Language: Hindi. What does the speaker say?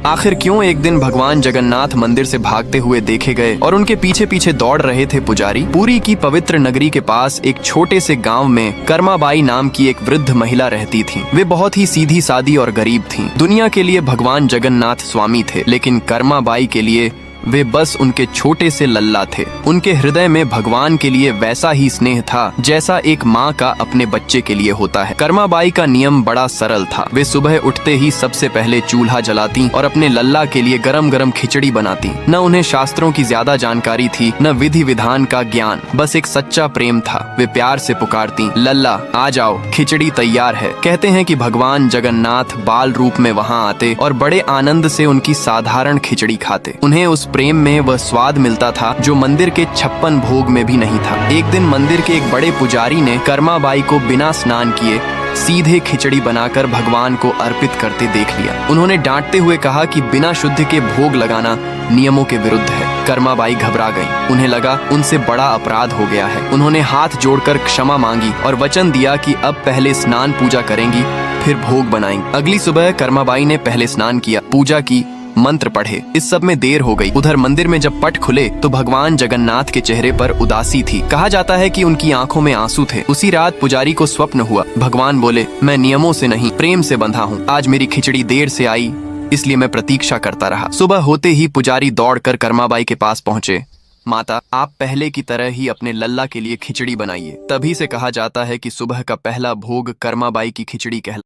आखिर क्यों एक दिन भगवान जगन्नाथ मंदिर से भागते हुए देखे गए और उनके पीछे पीछे दौड़ रहे थे पुजारी। पुरी की पवित्र नगरी के पास एक छोटे से गांव में कर्माबाई नाम की एक वृद्ध महिला रहती थी। वे बहुत ही सीधी सादी और गरीब थीं। दुनिया के लिए भगवान जगन्नाथ स्वामी थे, लेकिन कर्माबाई के लिए वे बस उनके छोटे से लल्ला थे। उनके हृदय में भगवान के लिए वैसा ही स्नेह था जैसा एक माँ का अपने बच्चे के लिए होता है। कर्माबाई का नियम बड़ा सरल था। वे सुबह उठते ही सबसे पहले चूल्हा जलाती और अपने लल्ला के लिए गरम गरम खिचड़ी बनाती। न उन्हें शास्त्रों की ज्यादा जानकारी थी, न विधि विधान का ज्ञान, बस एक सच्चा प्रेम था। वे प्यार से पुकारती, लल्ला आ जाओ, खिचड़ी तैयार है। कहते हैं कि भगवान जगन्नाथ बाल रूप में वहाँ आते और बड़े आनंद से उनकी साधारण खिचड़ी खाते। उन्हें उस प्रेम में वह स्वाद मिलता था जो मंदिर के 56 भोग में भी नहीं था। एक दिन मंदिर के एक बड़े पुजारी ने कर्माबाई को बिना स्नान किए सीधे खिचड़ी बनाकर भगवान को अर्पित करते देख लिया। उन्होंने डांटते हुए कहा कि बिना शुद्ध के भोग लगाना नियमों के विरुद्ध है। कर्माबाई घबरा गईं। उन्हें लगा उनसे बड़ा अपराध हो गया है। उन्होंने हाथ जोड़कर क्षमा मांगी और वचन दिया कि अब पहले स्नान पूजा करेंगी, फिर भोग बनाएंगी। अगली सुबह कर्माबाई ने पहले स्नान किया, पूजा की, मंत्र पढ़े। इस सब में देर हो गई। उधर मंदिर में जब पट खुले तो भगवान जगन्नाथ के चेहरे पर उदासी थी। कहा जाता है कि उनकी आंखों में आंसू थे। उसी रात पुजारी को स्वप्न हुआ। भगवान बोले, मैं नियमों से नहीं प्रेम से बंधा हूँ। आज मेरी खिचड़ी देर से आई, इसलिए मैं प्रतीक्षा करता रहा। सुबह होते ही पुजारी दौड़कर कर्माबाई के पास पहुँचे। माता, आप पहले की तरह ही अपने लल्ला के लिए खिचड़ी बनाइए। तभी से कहा जाता है कि सुबह का पहला भोग कर्माबाई की खिचड़ी कहलाता है।